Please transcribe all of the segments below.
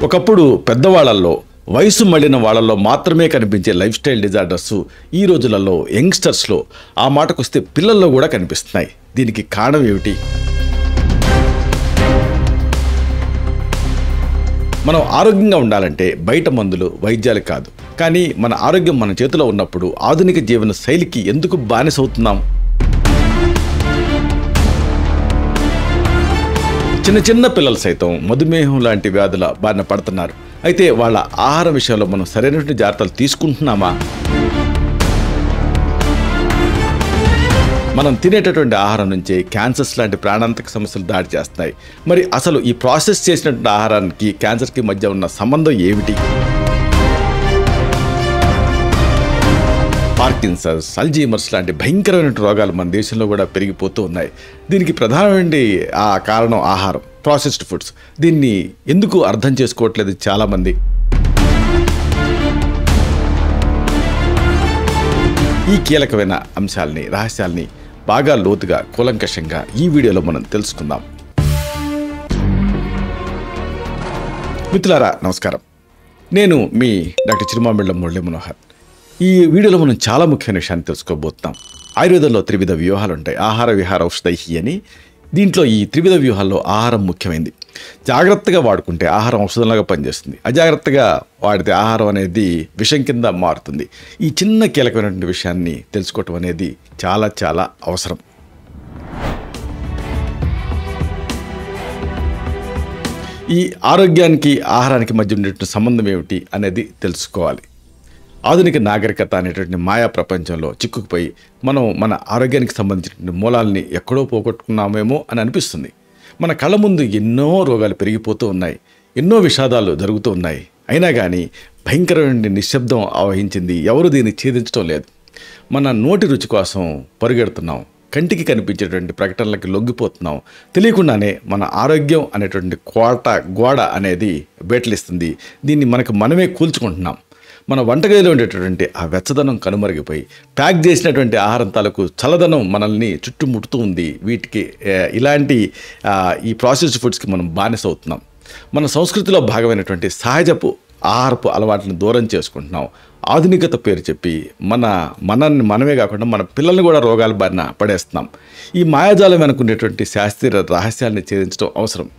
ఒకప్పుడు పెద్దవాళ్లలో వయసు మళ్ళిన వాళ్ళల్లో మాత్రమే కనిపించే లైఫ్ స్టైల్ డిజార్డర్స్ ఈ రోజులలో యంగ్స్టర్స్లో ఆ మాటకొస్తే పిల్లల్లో కూడా కనిపిస్తున్నాయి. దీనికి కారణం ఏమిటి? మనం ఆరోగ్యంగా ఉండాలంటే బయట మందులు వైద్యాలు కాదు, కానీ మన ఆరోగ్యం మన చేతిలో ఉన్నప్పుడు ఆధునిక జీవన శైలికి ఎందుకు బానిసవుతున్నాం? చిన్న చిన్న పిల్లలు సైతం మధుమేహం లాంటి వ్యాధుల బారిన పడుతున్నారు. అయితే వాళ్ళ ఆహార విషయంలో మనం సరైనటువంటి జాగ్రత్తలు తీసుకుంటున్నామా? మనం తినేటటువంటి ఆహారం నుంచే క్యాన్సర్స్ లాంటి ప్రాణాంతక సమస్యలు దాడి చేస్తున్నాయి. మరి అసలు ఈ ప్రాసెస్ చేసినటువంటి ఆహారానికి క్యాన్సర్కి మధ్య ఉన్న సంబంధం ఏమిటి? పార్కిన్సన్స్, అల్జీమర్స్ లాంటి భయంకరమైన రోగాలు మన దేశంలో కూడా పెరిగిపోతూ ఉన్నాయి. దీనికి ప్రధానమైన కారణం ఆహారం, ప్రాసెస్డ్ ఫుడ్స్. దీన్ని ఎందుకు అర్థం చేసుకోవట్లేదు చాలామంది. ఈ కీలకమైన అంశాలని, రహస్యాల్ని బాగా లోతుగా, కూలంకషంగా ఈ వీడియోలో మనం తెలుసుకుందాం. మిత్రులారా నమస్కారం, నేను మీ డాక్టర్ చిరుమామిళ్ళ మురళీ మనోహర్. ఈ వీడియోలో మనం చాలా ముఖ్యమైన విషయాన్ని తెలుసుకోబోతున్నాం. ఆయుర్వేదంలో త్రివిధ వ్యూహాలు ఉంటాయి, ఆహార విహార ఔషధైహి అని. దీంట్లో ఈ త్రివిధ వ్యూహాల్లో ఆహారం ముఖ్యమైనది. జాగ్రత్తగా వాడుకుంటే ఆహారం ఔషధంలాగా పనిచేస్తుంది, అజాగ్రత్తగా వాడితే ఆహారం అనేది విషం కింద మారుతుంది. ఈ చిన్న కీలకమైనటువంటి విషయాన్ని తెలుసుకోవటం అనేది చాలా చాలా అవసరం. ఈ ఆరోగ్యానికి ఆహారానికి మధ్య ఉండేటువంటి సంబంధం ఏమిటి అనేది తెలుసుకోవాలి. ఆధునిక నాగరికత అనేటువంటి మాయా ప్రపంచంలో చిక్కుకుపోయి మనం మన ఆరోగ్యానికి సంబంధించిన మూలాల్ని ఎక్కడో పోగొట్టుకున్నామేమో అని అనిపిస్తుంది. మన కళ్ళ ముందు ఎన్నో రోగాలు పెరిగిపోతూ ఉన్నాయి, ఎన్నో విషాదాలు జరుగుతూ ఉన్నాయి. అయినా కానీ భయంకరమైన నిశ్శబ్దం ఆవహించింది. ఎవరు దీన్ని ఛేదించడం లేదు. మన నోటి రుచి కోసం పరుగెడుతున్నాం, కంటికి కనిపించేటువంటి ప్రకటనలకి లొంగిపోతున్నాం. తెలియకుండానే మన ఆరోగ్యం అనేటువంటి గోడ అనేది బేటలిస్తుంది. దీన్ని మనమే కూల్చుకుంటున్నాం. మన వంటగదిలో ఉండేటటువంటి ఆ వెచ్చదనం కనుమరిగిపోయి ప్యాక్ చేసినటువంటి ఆహారం తాలూకు చల్లదనం మనల్ని చుట్టుముడుతూ ఉంది. వీటికి ఇలాంటి ఈ ప్రాసెస్డ్ ఫుడ్స్కి మనం బానిస అవుతున్నాం. మన సంస్కృతిలో భాగమైనటువంటి సహజపు ఆహారపు అలవాట్లను దూరం చేసుకుంటున్నాం. ఆధునికత పేరు చెప్పి మనమే కాకుండా మన పిల్లల్ని కూడా రోగాల బారిన పడేస్తున్నాం. ఈ మాయాజాలం అనుకునేటువంటి శాస్త్రీయ రహస్యాన్ని ఛేదించడం అవసరం.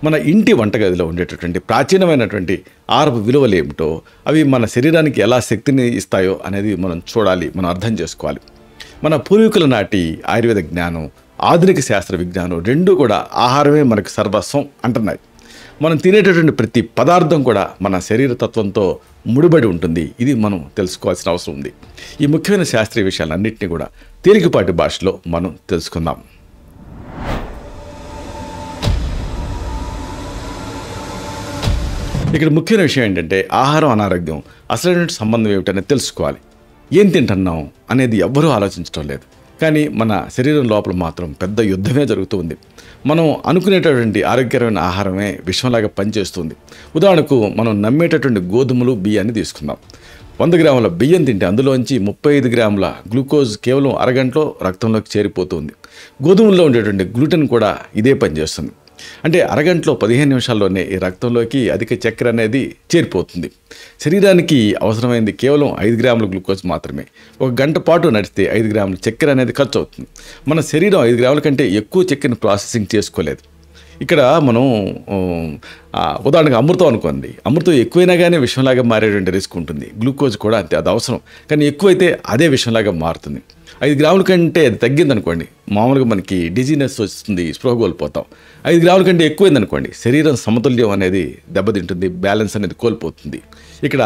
మన ఇంటి వంటగదిలో ఉండేటటువంటి ప్రాచీనమైనటువంటి ఆహారపు విలువలు ఏమిటో, అవి మన శరీరానికి ఎలా శక్తిని ఇస్తాయో అనేది మనం చూడాలి, మనం అర్థం చేసుకోవాలి. మన పూర్వీకుల నాటి ఆయుర్వేద జ్ఞానం, ఆధునిక శాస్త్ర విజ్ఞానం రెండూ కూడా ఆహారమే మనకు సర్వస్వం అంటున్నాయి. మనం తినేటటువంటి ప్రతి పదార్థం కూడా మన శరీర తత్వంతో ముడిపడి ఉంటుంది. ఇది మనం తెలుసుకోవాల్సిన అవసరం ఉంది. ఈ ముఖ్యమైన శాస్త్రీయ విషయాలన్నింటినీ కూడా తేలికపాటి భాషలో మనం తెలుసుకుందాం. ఇక్కడ ముఖ్యమైన విషయం ఏంటంటే ఆహారం అనారోగ్యం అసలైన సంబంధం ఏమిటనేది తెలుసుకోవాలి. ఏం తింటున్నాం అనేది ఎవ్వరూ ఆలోచించడం లేదు, కానీ మన శరీరం లోపల మాత్రం పెద్ద యుద్ధమే జరుగుతుంది. మనం అనుకునేటటువంటి ఆరోగ్యకరమైన ఆహారమే విషంలాగా పనిచేస్తుంది. ఉదాహరణకు మనం నమ్మేటటువంటి గోధుమలు, బియ్యాన్ని తీసుకుందాం. 100 గ్రాముల బియ్యం తింటే అందులోంచి 35 గ్రాముల గ్లూకోజ్ కేవలం అరగంటలో రక్తంలోకి చేరిపోతుంది. గోధుమల్లో ఉండేటువంటి గ్లూటెన్ కూడా ఇదే పనిచేస్తుంది. అంటే అరగంటలో 15 నిమిషాల్లోనే ఈ రక్తంలోకి అధిక చక్కెర అనేది చేరిపోతుంది. శరీరానికి అవసరమైంది కేవలం 5 గ్రాముల గ్లూకోజ్ మాత్రమే. 1 గంట పాటు నడిస్తే 5 గ్రాముల చక్కెర అనేది ఖర్చు అవుతుంది. మన శరీరం 5 గ్రాముల కంటే ఎక్కువ చక్కెరను ప్రాసెసింగ్ చేసుకోలేదు. ఇక్కడ మనం ఉదాహరణకు అమృతం అనుకోండి, అమృతం ఎక్కువైనా కానీ విషంలాగా మారేటువంటి రిస్క్ ఉంటుంది. గ్లూకోజ్ కూడా అంతే, అది అవసరం, కానీ ఎక్కువైతే అదే విషంలాగా మారుతుంది. 5 గ్రాముల కంటే అది తగ్గిందనుకోండి, మామూలుగా మనకి డిజీనెస్ వస్తుంది, స్పృహ కోల్పోతాం. 5 గ్రాముల కంటే ఎక్కువైందనుకోండి, శరీరం సమతుల్యం అనేది దెబ్బతింటుంది, బ్యాలెన్స్ అనేది కోల్పోతుంది. ఇక్కడ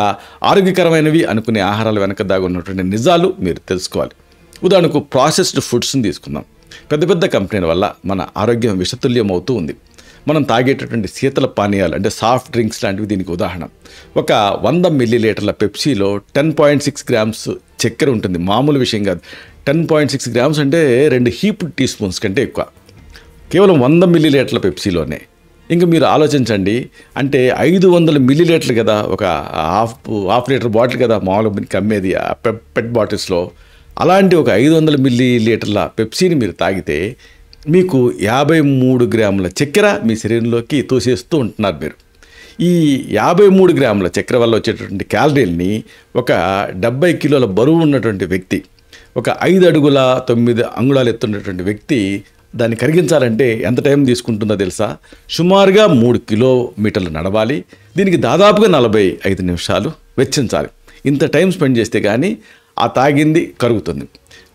ఆరోగ్యకరమైనవి అనుకునే ఆహారాల వెనక దాగి ఉన్నటువంటి నిజాలు మీరు తెలుసుకోవాలి. ఉదాహరణకు ప్రాసెస్డ్ ఫుడ్స్ని తీసుకుందాం. పెద్ద పెద్ద కంపెనీల వల్ల మన ఆరోగ్యం విషతుల్యం అవుతూ ఉంది. మనం తాగేటటువంటి శీతల పానీయాలు అంటే సాఫ్ట్ డ్రింక్స్ లాంటివి దీనికి ఉదాహరణ. ఒక 100 మిల్లీలీటర్ల పెప్సీలో 10.6 గ్రామ్స్ చక్కెర ఉంటుంది. మామూలు విషయం కాదు. 10.6 గ్రామ్స్ అంటే 2 హీప్డ్ టీ స్పూన్స్ కంటే ఎక్కువ, కేవలం 100 మిల్లీలీటర్ల పెప్సీలోనే. ఇంకా మీరు ఆలోచించండి, అంటే 500 మిల్లీలీటర్లు కదా, ఒక హాఫ్ లీటర్ బాటిల్ కదా మామూలుగా మీకు అమ్మేది పెట్ బాటిల్స్లో. అలాంటి ఒక 500 మిల్లీలీటర్ల పెప్సీని మీరు తాగితే మీకు 53 గ్రాముల చక్కెర మీ శరీరంలోకి తోసేస్తూ ఉంటున్నారు మీరు. ఈ 53 గ్రాముల చక్కెర వల్ల వచ్చేటటువంటి క్యాలరీల్ని ఒక 70 కిలోల బరువు ఉన్నటువంటి వ్యక్తి, ఒక 5 అడుగుల 9 అంగుళాలు ఎత్తున్నటువంటి వ్యక్తి దాన్ని కరిగించాలంటే ఎంత టైం తీసుకుంటుందో తెలుసా? సుమారుగా 3 కిలోమీటర్లు నడవాలి. దీనికి దాదాపుగా 45 నిమిషాలు వెచ్చించాలి. ఇంత టైం స్పెండ్ చేస్తే కానీ ఆ తాగింది కరుగుతుంది.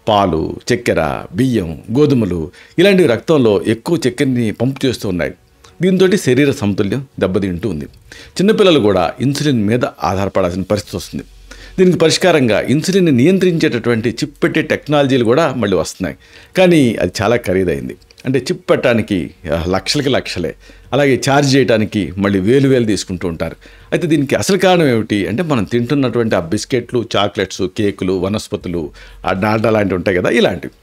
పాలు, చక్కెర, బియ్యం, గోధుమలు ఇలాంటివి రక్తంలో ఎక్కువ చక్కెరని పంపు చేస్తూ ఉన్నాయి. దీంతో శరీర సమతుల్యం దెబ్బతింటూ ఉంది. చిన్నపిల్లలు కూడా ఇన్సులిన్ మీద ఆధారపడాల్సిన పరిస్థితి వస్తుంది. దీనికి పరిష్కారంగా ఇన్సులిన్ని నియంత్రించేటటువంటి చిప్ పెట్టే టెక్నాలజీలు కూడా మళ్ళీ వస్తున్నాయి. కానీ అది చాలా ఖరీదైంది. అంటే చిప్ పెట్టడానికి లక్షలకి లక్షలే, అలాగే ఛార్జ్ చేయడానికి మళ్ళీ వేలు తీసుకుంటూ ఉంటారు. అయితే దీనికి అసలు కారణం ఏమిటి అంటే మనం తింటున్నటువంటి ఆ బిస్కెట్లు, చాక్లెట్స్, కేకులు, వనస్పతులు, ఆ డాల్డా లాంటివి ఉంటాయి కదా, ఇలాంటివి.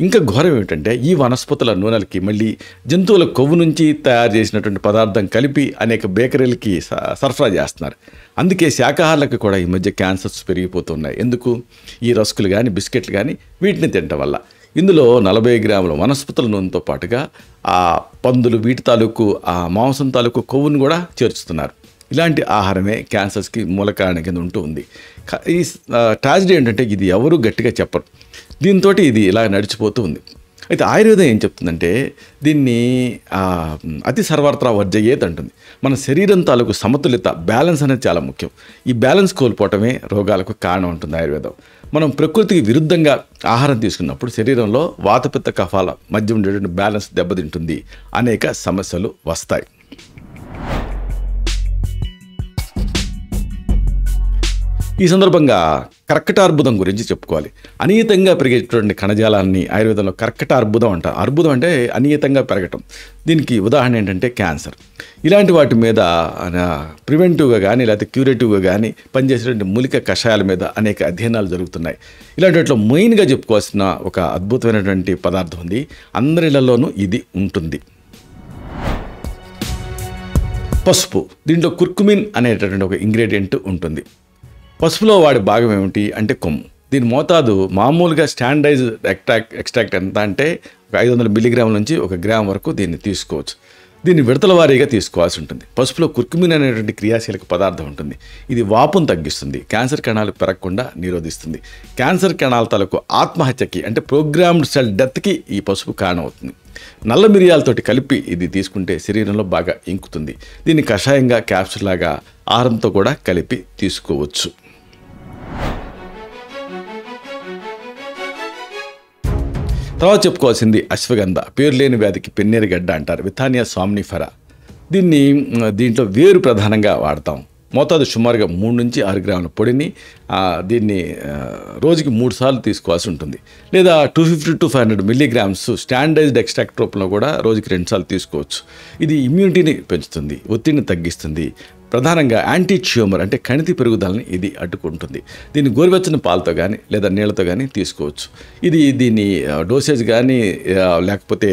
ఇంకా ఘోరం ఏమిటంటే ఈ వనస్పతుల నూనెలకి మళ్ళీ జంతువుల కొవ్వు నుంచి తయారు చేసినటువంటి పదార్థం కలిపి అనేక బేకరీలకి సరఫరా చేస్తున్నారు. అందుకే శాకాహారులకు కూడా ఈ మధ్య క్యాన్సర్స్ పెరిగిపోతున్నాయి. ఎందుకు? ఈ రస్కులు కానీ బిస్కెట్లు కానీ వీటిని తినటం వల్ల. ఇందులో 40 గ్రాముల వనస్పతుల నూనెతో పాటుగా ఆ పందులు, వీటి తాలూకు ఆ మాంసం తాలూకు కొవ్వును కూడా చేర్చుతున్నారు. ఇలాంటి ఆహారమే క్యాన్సర్స్కి మూల కారణం కింద ఉంటూ ఉంది. ఈ ట్రాజడీ ఏంటంటే ఇది ఎవరు గట్టిగా చెప్పరు. దీంతో ఇది ఇలా నడిచిపోతూ ఉంది. అయితే ఆయుర్వేదం ఏం చెప్తుందంటే దీన్ని అతి సర్వత్రా వర్జయ్యేది అంటుంది. మన శరీరం తాలూకు సమతుల్యత, బ్యాలెన్స్ అనేది చాలా ముఖ్యం. ఈ బ్యాలెన్స్ కోల్పోవటమే రోగాలకు కారణం ఉంటుంది ఆయుర్వేదం. మనం ప్రకృతికి విరుద్ధంగా ఆహారం తీసుకున్నప్పుడు శరీరంలో వాతపిత్త కఫాల మధ్య ఉండేటువంటి బ్యాలెన్స్ దెబ్బతింటుంది, అనేక సమస్యలు వస్తాయి. ఈ సందర్భంగా కర్కటార్బుదం గురించి చెప్పుకోవాలి. అనియతంగా పెరిగేటువంటి కణజాలాన్ని ఆయుర్వేదంలో కర్కటార్బుదం అంటారు. అర్బుదం అంటే అనియతంగా పెరగటం. దీనికి ఉదాహరణ ఏంటంటే క్యాన్సర్. ఇలాంటి వాటి మీద ప్రివెంటివ్గా కానీ లేకపోతే క్యూరేటివ్గా కానీ పనిచేసేటువంటి మూలిక కషాయాల మీద అనేక అధ్యయనాలు జరుగుతున్నాయి. ఇలాంటి వాటిలో మెయిన్గా చెప్పుకోవాల్సిన ఒక అద్భుతమైనటువంటి పదార్థం ఉంది. అందరిళ్లలోనూ ఇది ఉంటుంది. పసుపు. దీంట్లో కుర్కుమిన్ అనేటటువంటి ఒక ఇంగ్రీడియంట్ ఉంటుంది. పసుపులో వాడి భాగం ఏమిటి అంటే కొమ్ము. దీని మోతాదు మామూలుగా స్టాండర్డైజ్డ్ ఎక్స్ట్రాక్ట్ ఎంత అంటే 500 మిల్లీగ్రాముల నుంచి 1 గ్రామ్ వరకు దీన్ని తీసుకోవచ్చు. దీన్ని విడతల వారీగా తీసుకోవాల్సి ఉంటుంది. పసుపులో కుర్కుమిన్ అనేటువంటి క్రియాశీలక పదార్థం ఉంటుంది. ఇది వాపును తగ్గిస్తుంది, క్యాన్సర్ కణాలు పెరగకుండా నిరోధిస్తుంది. క్యాన్సర్ కణాల తాలూకు ఆత్మహత్యకి అంటే ప్రోగ్రామ్డ్ సెల్ డెత్కి ఈ పసుపు కారణం అవుతుంది. నల్ల మిరియాలతోటి కలిపి ఇది తీసుకుంటే శరీరంలో బాగా ఇంకుతుంది. దీన్ని కషాయంగా, క్యాప్సూల్ లాగా ఆహారంతో కూడా కలిపి తీసుకోవచ్చు. తర్వాత చెప్పుకోవాల్సింది అశ్వగంధ. పేరు లేని వ్యాధికి పెన్నేరు గడ్డ అంటారు, విథానియా సామ్నిఫెరా. దీంట్లో వేరు ప్రధానంగా వాడతాం. మోతాదు సుమారుగా 3 నుంచి 6 గ్రాముల పొడిని దీన్ని రోజుకి 3 సార్లు తీసుకోవాల్సి ఉంటుంది. లేదా 250 to 500 మిల్లీగ్రామ్స్ స్టాండర్డైజ్డ్ ఎక్స్ట్రాక్ట్ రూపంలో కూడా రోజుకి 2 సార్లు తీసుకోవచ్చు. ఇది ఇమ్యూనిటీని పెంచుతుంది, ఒత్తిడిని తగ్గిస్తుంది. ప్రధానంగా యాంటీ ట్యూమర్ అంటే కణితి పెరుగుదలని ఇది అడ్డుకుంటుంది. దీన్ని గోరువెచ్చని పాలతో కానీ లేదా నీళ్ళతో కానీ తీసుకోవచ్చు. దీని డోసేజ్ కానీ లేకపోతే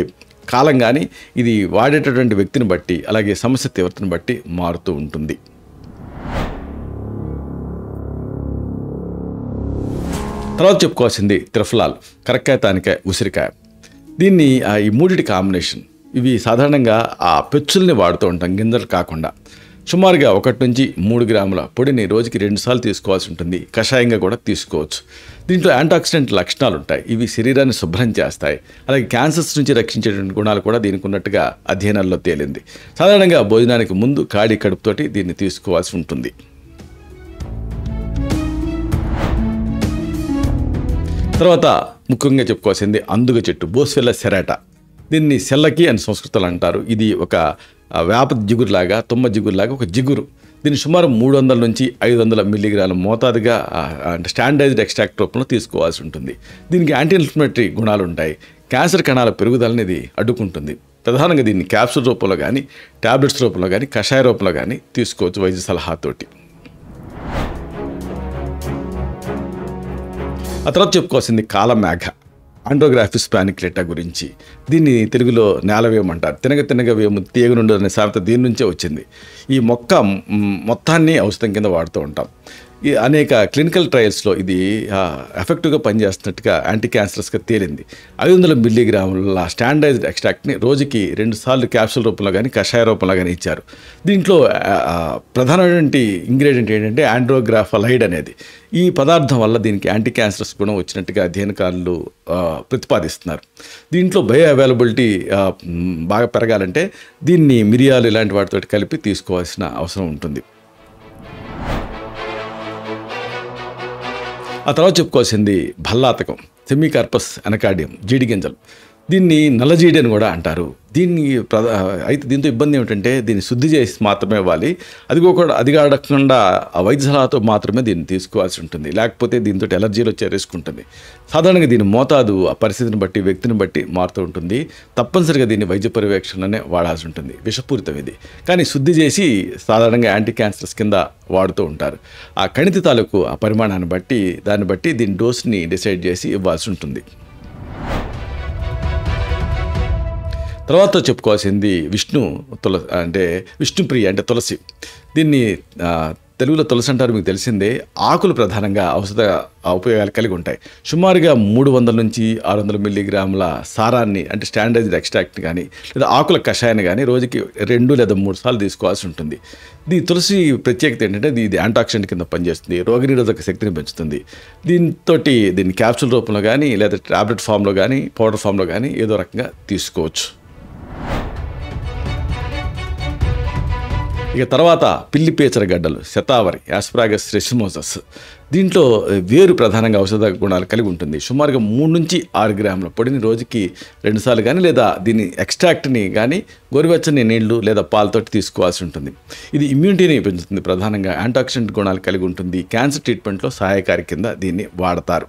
కాలం కానీ ఇది వాడేటటువంటి వ్యక్తిని బట్టి అలాగే సమస్య తీవ్రతను బట్టి మారుతూ ఉంటుంది. తర్వాత చెప్పుకోవాల్సింది త్రిఫలాల్, కరక్కాయ, తానికాయ, ఉసిరికాయ. దీన్ని ఈ మూడిటి కాంబినేషన్. ఇవి సాధారణంగా ఆ పెచ్చుల్ని వాడుతూ ఉంటాం, గింజలు కాకుండా. సుమారుగా 1 నుంచి 3 గ్రాముల పొడిని రోజుకి 2 సార్లు తీసుకోవాల్సి ఉంటుంది. కషాయంగా కూడా తీసుకోవచ్చు. దీంట్లో యాంటాక్సిడెంట్ లక్షణాలు ఉంటాయి. ఇవి శరీరాన్ని శుభ్రం చేస్తాయి. అలాగే క్యాన్సర్స్ నుంచి రక్షించేటువంటి గుణాలు కూడా దీనికి ఉన్నట్టుగా అధ్యయనాల్లో తేలింది. సాధారణంగా భోజనానికి ముందు ఖాళీ కడుపుతోటి దీన్ని తీసుకోవాల్సి ఉంటుంది. తర్వాత ముఖ్యంగా చెప్పుకోవాల్సింది అందుగ చెట్టు, బోస్వెల్లా సెరాటా. దీన్ని సెల్లకి అని సంస్కృతంలో అంటారు. ఇది ఒక వేప జిగురులాగా, తుమ్మ జిగురులాగా ఒక జిగురు. దీన్ని సుమారు 300 నుంచి 500 మిల్లీగ్రాముల మోతాదుగా అంటే స్టాండర్డైజ్డ్ ఎక్స్ట్రాక్ట్ రూపంలో తీసుకోవాల్సి ఉంటుంది. దీనికి యాంటీ ఇన్ఫ్లమేటరీ గుణాలు ఉంటాయి. క్యాన్సర్ కణాల పెరుగుదలని ఇది అడ్డుకుంటుంది. ప్రధానంగా దీన్ని క్యాప్సూల్ రూపంలో కానీ, టాబ్లెట్స్ రూపంలో కానీ, కషాయ రూపంలో కానీ తీసుకోవచ్చు వైద్య సలహాతోటి. ఆ తర్వాత చెప్పుకోవాల్సింది కాలమేఘ, ఆండ్రోగ్రాఫిస్ పానిక్లేటా గురించి. దీన్ని తెలుగులో నేలవేము అంటారు. తినగ వేము తీగ నుండి అనే సామెత దీని నుంచే వచ్చింది. ఈ మొక్క మొత్తాన్ని ఔషధం కింద వాడుతూ ఉంటాం. ఈ అనేక క్లినికల్ ట్రయల్స్లో ఇది ఎఫెక్టివ్గా పనిచేస్తున్నట్టుగా యాంటీ క్యాన్సరస్గా తేలింది. 500 మిల్లీగ్రాముల స్టాండర్డైజ్డ్ ఎక్స్ట్రాక్ట్ని రోజుకి 2 సార్లు క్యాప్సూల్ రూపంలో కానీ కషాయ రూపంలో కానీ ఇచ్చారు. దీంట్లో ప్రధానమైనటువంటి ఇంగ్రీడియంట్ ఏంటంటే ఆండ్రోగ్రాఫలైడ్ అనేది. ఈ పదార్థం వల్ల దీనికి యాంటీ క్యాన్సరస్ గుణం వచ్చినట్టుగా అధ్యయనకారులు ప్రతిపాదిస్తున్నారు. దీంట్లో బయో అవైలబిలిటీ బాగా పెరగాలంటే దీన్ని మిరియాలు ఇలాంటి వాటితో కలిపి తీసుకోవాల్సిన అవసరం ఉంటుంది. ఆ తర్వాత చెప్పుకోవాల్సింది భల్లాతకం, సెమీకార్పస్ అనకార్డియం, జీడి గింజలు. దీన్ని నల్లజీడి అని కూడా అంటారు. అయితే దీంతో ఇబ్బంది ఏమిటంటే దీన్ని శుద్ధి చేసి మాత్రమే ఇవ్వాలి. అది కాకుండా వైద్య సలహాతో మాత్రమే దీన్ని తీసుకోవాల్సి ఉంటుంది. లేకపోతే దీంతో ఎలర్జీలు వచ్చే రిస్క్ ఉంటుంది. సాధారణంగా దీని మోతాదు ఆ పరిస్థితిని బట్టి వ్యక్తిని బట్టి మారుతూ ఉంటుంది. తప్పనిసరిగా దీన్ని వైద్య పర్యవేక్షణలోనే వాడాల్సి ఉంటుంది. విషపూరితం ఇది, కానీ శుద్ధి చేసి సాధారణంగా యాంటీ క్యాన్సర్స్ కింద వాడుతూ ఉంటారు. ఆ కణితి తాలూకు ఆ పరిమాణాన్ని బట్టి దాన్ని బట్టి దీని డోస్ని డిసైడ్ చేసి ఇవ్వాల్సి ఉంటుంది. తర్వాత చెప్పుకోవాల్సింది విష్ణుప్రియ అంటే తులసి. దీన్ని తెలుగులో తులసి అంటారు, మీకు తెలిసిందే. ఆకులు ప్రధానంగా ఔషధ ఉపయోగాలు కలిగి ఉంటాయి. సుమారుగా 300 నుంచి 600 మిల్లీగ్రాముల సారాన్ని అంటే స్టాండర్డైజ్డ్ ఎక్స్ట్రాక్ట్ని కానీ లేదా ఆకుల కషాయాన్ని కానీ రోజుకి 2 లేదా 3 సార్లు తీసుకోవాల్సి ఉంటుంది. తులసి ప్రత్యేకత ఏంటంటే ఇది యాంటాక్సిడెంట్ కింద పనిచేస్తుంది, రోగనిరోధక శక్తిని పెంచుతుంది. దీన్ని క్యాప్సూల్ రూపంలో కానీ లేదా టాబ్లెట్ ఫామ్లో కానీ పౌడర్ ఫామ్లో కానీ ఏదో రకంగా తీసుకోవచ్చు. ఇక తర్వాత పిల్లి పేచర గడ్డలు, శతావరి, యాస్పరాగస్ రెసిమోసస్. దీంట్లో వేరు ప్రధానంగా ఔషధ గుణాలు కలిగి ఉంటుంది. సుమారుగా 3 నుంచి 6 గ్రాముల పొడిని రోజుకి 2 సార్లు కానీ లేదా దీని ఎక్స్ట్రాక్ట్ని కానీ గోరువెచ్చని నీళ్లు లేదా పాలతోటి తీసుకోవాల్సి ఉంటుంది. ఇది ఇమ్యూనిటీని పెంచుతుంది. ప్రధానంగా యాంటాక్సిడెంట్ గుణాలు కలిగి ఉంటుంది. క్యాన్సర్ ట్రీట్మెంట్లో సహాయకారి కింద దీన్ని వాడతారు.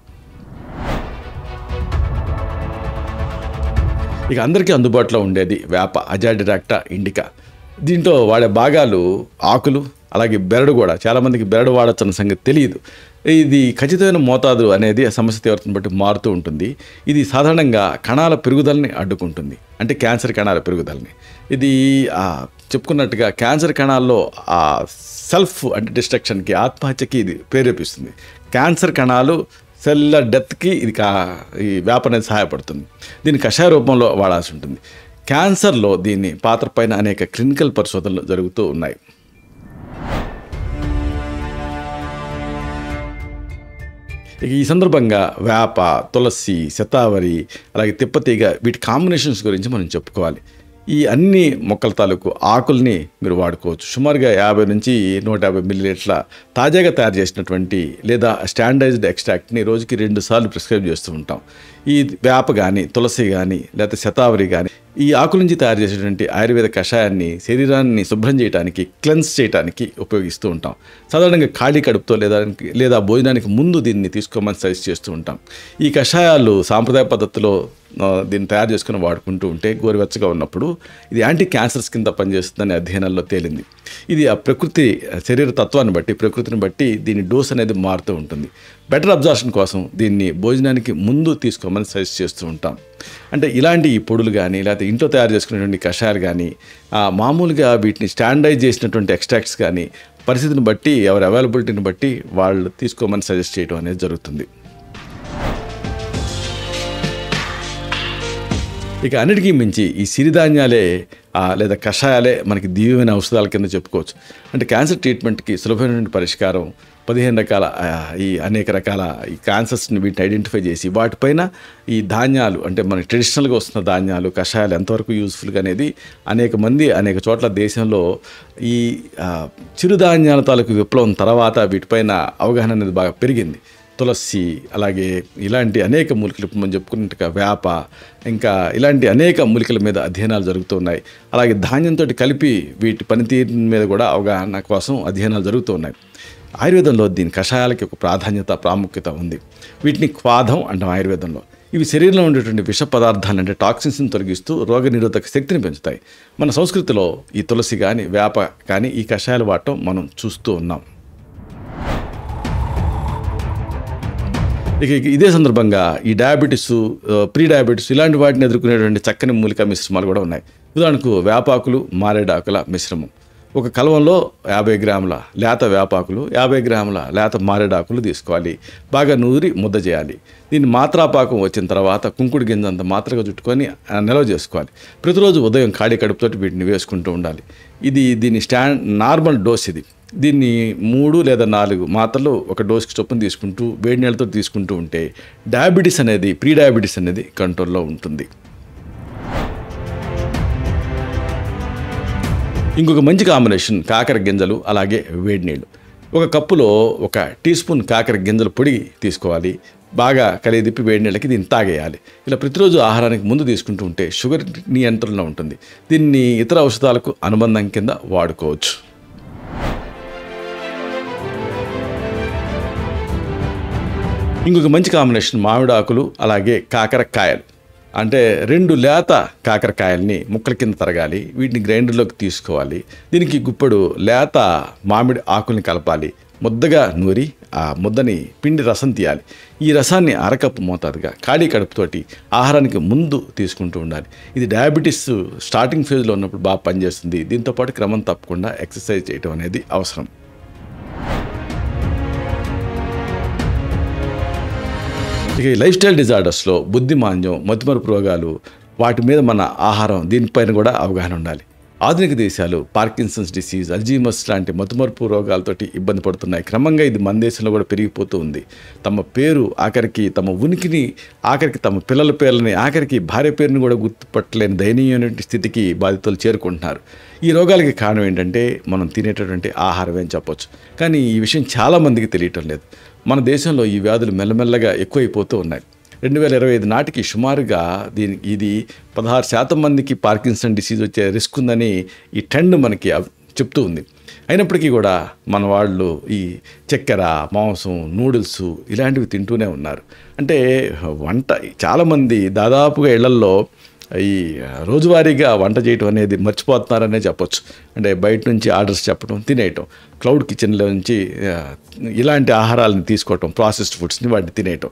ఇక అందరికీ అందుబాటులో ఉండేది వేప, అజాడిరాక్టా ఇండికా. దీంట్లో వాడే భాగాలు ఆకులు, అలాగే బెరడు కూడా. చాలామందికి బెరడు వాడచ్చన్న సంగతి తెలియదు. ఇది ఖచ్చితమైన మోతాదు అనేది సమస్య తీవ్రతను బట్టి మారుతూ ఉంటుంది. ఇది సాధారణంగా కణాల పెరుగుదలని అడ్డుకుంటుంది, అంటే క్యాన్సర్ కణాల పెరుగుదలని. ఇది చెప్పుకున్నట్టుగా క్యాన్సర్ కణాల్లో సెల్ఫ్ అంటే డిస్ట్రక్షన్కి, ఆత్మహత్యకి ఇది ప్రేరేపిస్తుంది. క్యాన్సర్ కణాలు సెల్యులర్ డెత్కి ఈ వేప అనేది సహాయపడుతుంది. దీన్ని కషాయ రూపంలో వాడాల్సి ఉంటుంది. క్యాన్సర్లో దీని పాత్ర పైన అనేక క్లినికల్ పరిశోధనలు జరుగుతూ ఉన్నాయి. ఈ సందర్భంగా వేప, తులసి, శతావరి, అలాగే తిప్పతీగ వీటి కాంబినేషన్స్ గురించి మనం చెప్పుకోవాలి. ఈ అన్ని మొక్కల తాలూకు ఆకుల్ని మీరు వాడుకోవచ్చు. సుమారుగా 50 నుంచి 150 మిల్లీలీటర్ల తాజాగా తయారు చేసినటువంటి లేదా స్టాండర్డైజ్డ్ ఎక్స్ట్రాక్ట్ని రోజుకి 2 సార్లు ప్రిస్క్రైబ్ చేస్తూ ఉంటాం. ఈ వేప కానీ, తులసి కానీ, లేకపోతే శతావరి కానీ ఈ ఆకుల నుంచి తయారు చేసేటువంటి ఆయుర్వేద కషాయాన్ని శరీరాన్ని శుభ్రం చేయడానికి, క్లెన్స్ చేయడానికి ఉపయోగిస్తూ ఉంటాం. సాధారణంగా ఖాళీ కడుపుతో లేదా భోజనానికి ముందు దీన్ని తీసుకోమని సజెస్ట్ చేస్తూ ఉంటాం. ఈ కషాయాలు సాంప్రదాయ పద్ధతిలో దీన్ని తయారు చేసుకుని వాడుకుంటూ ఉంటే గోరువెచ్చగా ఉన్నప్పుడు ఇది యాంటీ క్యాన్సర్స్ కింద పనిచేస్తుందని అధ్యయనాల్లో తేలింది. ఇది ఆ శరీర తత్వాన్ని బట్టి, ప్రకృతిని బట్టి దీని డోస్ అనేది మారుతూ ఉంటుంది. బెటర్ అబ్జార్ప్షన్ కోసం దీన్ని భోజనానికి ముందు తీసుకోమని సజెస్ట్ చేస్తూ ఉంటాం. అంటే ఇలాంటి ఈ పొడులు కానీ లేకపోతే ఇంట్లో తయారు చేసుకునేటువంటి కషాయాలు కానీ మామూలుగా వీటిని స్టాండర్డైజ్ చేసినటువంటి ఎక్స్ట్రాక్ట్స్ కానీ పరిస్థితిని బట్టి, ఎవరి అవైలబిలిటీని బట్టి వాళ్ళు తీసుకోమని సజెస్ట్ చేయడం అనేది జరుగుతుంది. ఇక అన్నిటికీ మించి ఈ సిరిధాన్యాలే లేదా కషాయాలే మనకి దివ్యమైన ఔషధాల కింద చెప్పుకోవచ్చు. అంటే క్యాన్సర్ ట్రీట్మెంట్కి సులభమైన పరిష్కారం. 15 రకాల అనేక రకాల ఈ క్యాన్సర్స్ని వీటిని ఐడెంటిఫై చేసి వాటిపైన ఈ ధాన్యాలు అంటే మనకి ట్రెడిషనల్గా వస్తున్న ధాన్యాలు, కషాయాలు ఎంతవరకు యూజ్ఫుల్గా అనేది అనేక చోట్ల దేశంలో ఈ చిరుధాన్యాల తాలూకు విప్లవం తర్వాత వీటిపైన అవగాహన అనేది బాగా పెరిగింది. తులసి, అలాగే ఇలాంటి అనేక మూలికలు మనం చెప్పుకున్నట్టుగా వేప, ఇంకా ఇలాంటి అనేక మూలికల మీద అధ్యయనాలు జరుగుతున్నాయి. అలాగే ధాన్యంతో కలిపి వీటి పనితీరు మీద కూడా అవగాహన కోసం అధ్యయనాలు జరుగుతున్నాయి. ఆయుర్వేదంలో దీని కషాయాలకి ఒక ప్రాముఖ్యత ఉంది. వీటిని క్వాథం అంటాం ఆయుర్వేదంలో. ఇవి శరీరంలో ఉండేటువంటి విష పదార్థాలు అంటే టాక్సిన్స్ని తొలగిస్తూ రోగనిరోధక శక్తిని పెంచుతాయి. మన సంస్కృతిలో ఈ తులసి కానీ వేప కానీ ఈ కషాయాలు వాడటం మనం చూస్తూ ఉన్నాం. ఇక ఇదే సందర్భంగా ఈ డయాబెటీస్, ప్రీ డయాబెటీస్ ఇలాంటి వాటిని ఎదుర్కొనేటువంటి చక్కని మూలికా మిశ్రమాలు కూడా ఉన్నాయి. ఉదాహరణకు వేపాకులు, మారేడాకుల మిశ్రమం. ఒక కలవంలో 50 గ్రాముల లేత వేపాకులు, 50 గ్రాముల లేత మారేడాకులు తీసుకోవాలి. బాగా నూరి ముద్ద చేయాలి. దీన్ని మాత్రాపాకం వచ్చిన తర్వాత కుంకుడు గింజంత మాత్రగా చుట్టుకొని నిల్వ చేసుకోవాలి. ప్రతిరోజు ఉదయం ఖాళీ కడుపుతోటి వీటిని వేసుకుంటూ ఉండాలి. దీని నార్మల్ డోస్ ఇది. దీన్ని 3 లేదా 4 మాత్రలు ఒక డోస్కి చొప్పున తీసుకుంటూ వేడి నీళ్ళతో తీసుకుంటూ ఉంటే ప్రీ డయాబెటీస్ అనేది కంట్రోల్లో ఉంటుంది. ఇంకొక మంచి కాంబినేషన్ కాకర గింజలు అలాగే వేడి నీళ్ళు. ఒక కప్పులో 1 టీ స్పూన్ కాకర గింజల పొడి తీసుకోవాలి. బాగా కలిదిప్పి వేడి నీళ్ళకి దీన్ని తాగేయాలి. ఇలా ప్రతిరోజు ఆహారానికి ముందు తీసుకుంటూ ఉంటే షుగర్ నియంత్రణలో ఉంటుంది. దీన్ని ఇతర ఔషధాలకు అనుబంధం కింద వాడుకోవచ్చు. ఇంకొక మంచి కాంబినేషన్ మామిడి ఆకులు అలాగే కాకరకాయలు. అంటే 2 లేత కాకరకాయల్ని ముక్కల కింద తరగాలి. వీటిని గ్రైండర్లోకి తీసుకోవాలి. దీనికి గుప్పెడు లేత మామిడి ఆకుల్ని కలపాలి. ముద్దగా నూరి ఆ ముద్దని పిండి రసం తీయాలి. ఈ రసాన్ని అరకప్పు మోతాదుగా ఖాళీ కడుపుతోటి ఆహారానికి ముందు తీసుకుంటూ ఉండాలి. ఇది డయాబెటీస్ స్టార్టింగ్ ఫేజ్లో ఉన్నప్పుడు బాగా పనిచేస్తుంది. దీంతోపాటు క్రమం తప్పకుండా ఎక్సర్సైజ్ చేయడం అనేది అవసరం. ఇక లైఫ్ స్టైల్ డిజార్డర్స్లో బుద్ధిమాంద్యం, మతిమరుపు రోగాలు, వాటి మీద మన ఆహారం దీనిపైన కూడా అవగాహన ఉండాలి. ఆధునిక దేశాలు పార్కిన్సన్స్ డిసీజ్, అల్జీమర్స్ లాంటి మతిమరుపు రోగాలతోటి ఇబ్బంది పడుతున్నాయి. క్రమంగా ఇది మన దేశంలో కూడా పెరిగిపోతూ ఉంది. తమ పేరు ఆఖరికి తమ ఉనికిని, ఆఖరికి తమ పిల్లల పేర్లని, ఆఖరికి భార్య పేరుని కూడా గుర్తుపట్టలేని దయనీయమైన స్థితికి బాధితులు చేరుకుంటున్నారు. ఈ రోగాలకి కారణం ఏంటంటే మనం తినేటటువంటి ఆహారం అని చెప్పొచ్చు. కానీ ఈ విషయం చాలామందికి తెలియటం లేదు. మన దేశంలో ఈ వ్యాధులు మెల్లమెల్లగా ఎక్కువైపోతూ ఉన్నాయి. 2025 నాటికి సుమారుగా ఇది 16% మందికి పార్కిన్సన్ డిసీజ్ వచ్చే రిస్క్ ఉందని ఈ ట్రెండ్ మనకి చెప్తూ ఉంది. అయినప్పటికీ కూడా మన వాళ్ళు ఈ చక్కెర, మాంసం, నూడిల్స్ ఇలాంటివి తింటూనే ఉన్నారు. అంటే చాలామంది దాదాపుగా ఇళ్లల్లో ఈ రోజువారీగా వంట చేయటం అనేది మర్చిపోతున్నారనే చెప్పొచ్చు. అంటే బయట నుంచి ఆర్డర్స్ చెప్పడం, తినేయటం, క్లౌడ్ కిచెన్లో నుంచి ఇలాంటి ఆహారాలను తీసుకోవటం, ప్రాసెస్డ్ ఫుడ్స్ని వాటిని తినేయటం.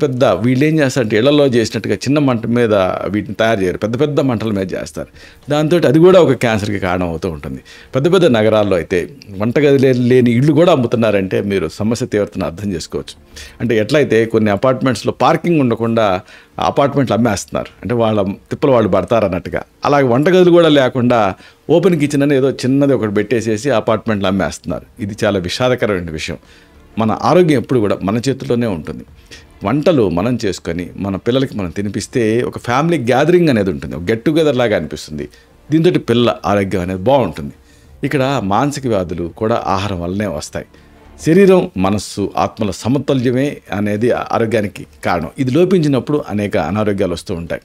పెద్ద వీళ్ళు ఏం చేస్తారంటే ఇళ్లలో చేసినట్టుగా చిన్న మంట మీద వీటిని తయారు చేయరు, పెద్ద మంటల మీద చేస్తారు. దాంతో అది కూడా ఒక క్యాన్సర్కి కారణం అవుతూ ఉంటుంది. పెద్ద నగరాల్లో అయితే వంటగది లేని ఇళ్ళు కూడా అమ్ముతున్నారంటే మీరు సమస్య తీవ్రతను అర్థం చేసుకోవచ్చు. అంటే ఎట్లయితే కొన్ని అపార్ట్మెంట్స్లో పార్కింగ్ ఉండకుండా అపార్ట్మెంట్లు అమ్మేస్తున్నారు, అంటే వాళ్ళ తిప్పలు వాళ్ళు పడతారు అన్నట్టుగా. అలాగే వంటగదులు కూడా లేకుండా ఓపెన్ కిచెన్ అని ఏదో చిన్నది ఒకటి పెట్టేసేసి అపార్ట్మెంట్లు అమ్మేస్తున్నారు. ఇది చాలా విషాదకరమైన విషయం. మన ఆరోగ్యం ఎప్పుడు కూడా మన చేతుల్లోనే ఉంటుంది. వంటలు మనం చేసుకొని మన పిల్లలకి మనం తినిపిస్తే ఒక ఫ్యామిలీ గ్యాదరింగ్ అనేది ఉంటుంది, ఒక గెట్ టుగెదర్ లాగా అనిపిస్తుంది. దీంతో పిల్లల ఆరోగ్యం అనేది బాగుంటుంది. ఇక్కడ మానసిక వ్యాధులు కూడా ఆహారం వల్లనే వస్తాయి. శరీరం, మనస్సు, ఆత్మల సమతుల్యమే అనేది ఆరోగ్యానికి కారణం. ఇది లోపించినప్పుడు అనేక అనారోగ్యాలు వస్తూ ఉంటాయి.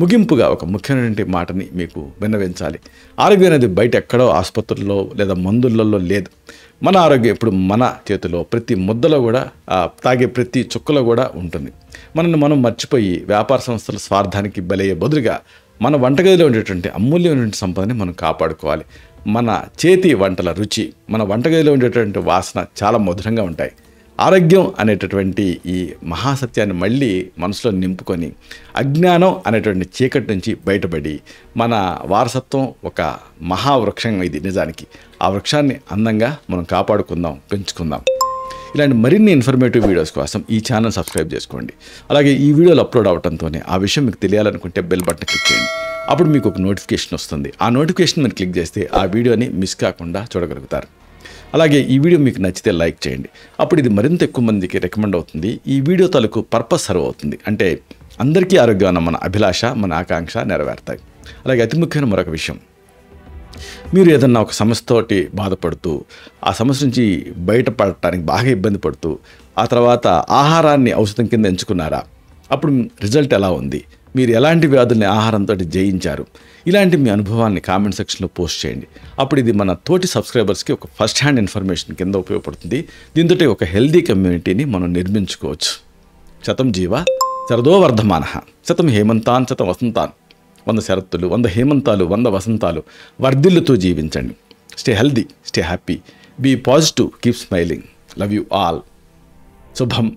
ముగింపుగా ఒక ముఖ్యమైన మాటని మీకు విన్నవించాలి. ఆరోగ్యం అనేది బయట ఎక్కడో ఆసుపత్రుల్లో లేదా మందులలో లేదు. మన ఆరోగ్యం ఇప్పుడు మన చేతిలో, ప్రతి ముద్దలో కూడా, తాగే ప్రతి చుక్కలో కూడా ఉంటుంది. మనల్ని మనం మర్చిపోయి వ్యాపార సంస్థల స్వార్థానికి బలయ్యే బదులుగా మన వంటగదిలో ఉండేటువంటి అమూల్యమైన సంపదని మనం కాపాడుకోవాలి. మన చేతి వంటల రుచి, మన వంటగదిలో ఉండేటువంటి వాసన చాలా మధురంగా ఉంటాయి. ఆరోగ్యం అనేటటువంటి ఈ మహాసత్యాన్ని మళ్ళీ మనసులో నింపుకొని అజ్ఞానం అనేటువంటి చీకటి నుంచి బయటపడి మన వారసత్వం ఒక మహావృక్షం ఇది నిజానికి. ఆ వృక్షాన్ని అందంగా మనం కాపాడుకుందాం, పెంచుకుందాం. ఇలాంటి మరిన్ని ఇన్ఫర్మేటివ్ వీడియోస్ కోసం ఈ ఛానల్ సబ్స్క్రైబ్ చేసుకోండి. అలాగే ఈ వీడియోలు అప్లోడ్ అవడంతోనే ఆ విషయం మీకు తెలియాలనుకుంటే బెల్ బటన్ క్లిక్ చేయండి. అప్పుడు మీకు ఒక నోటిఫికేషన్ వస్తుంది. ఆ నోటిఫికేషన్ మీరు క్లిక్ చేస్తే ఆ వీడియోని మిస్ కాకుండా చూడగలుగుతారు. అలాగే ఈ వీడియో మీకు నచ్చితే లైక్ చేయండి. అప్పుడు ఇది మరింత ఎక్కువ మందికి రికమెండ్ అవుతుంది. ఈ వీడియో తాలూకు పర్పస్ సర్వ్ అవుతుంది. అంటే అందరికీ ఆరోగ్యం మన అభిలాష, మన ఆకాంక్ష నెరవేరుతాయి. అలాగే అతి ముఖ్యమైన మరొక విషయం, మీరు ఏదన్నా ఒక సమస్యతోటి బాధపడుతూ ఆ సమస్య నుంచి బయటపడటానికి బాగా ఇబ్బంది పడుతూ ఆ తర్వాత ఆహారాన్ని ఔషధం కింద ఎంచుకున్నారా? అప్పుడు రిజల్ట్ ఎలా ఉంది? మీరు ఎలాంటి వ్యాధుల్ని ఆహారంతో జయించారు? ఇలాంటి మీ అనుభవాన్ని కామెంట్ సెక్షన్లో పోస్ట్ చేయండి. అప్పుడు ఇది మన తోటి సబ్స్క్రైబర్స్కి ఒక ఫస్ట్ హ్యాండ్ ఇన్ఫర్మేషన్ కింద ఉపయోగపడుతుంది. దీంతో ఒక హెల్దీ కమ్యూనిటీని మనం నిర్మించుకోవచ్చు. శతం జీవ శరదో వర్ధమానః, శతం హేమంతాన్ శతం వసంతాన్. 100 శరత్తులు, 100 హేమంతాలు, 100 వసంతాలు వర్ధిల్లుతూ జీవించండి. Stay healthy, stay happy, be positive, keep smiling. Love you all. శుభం.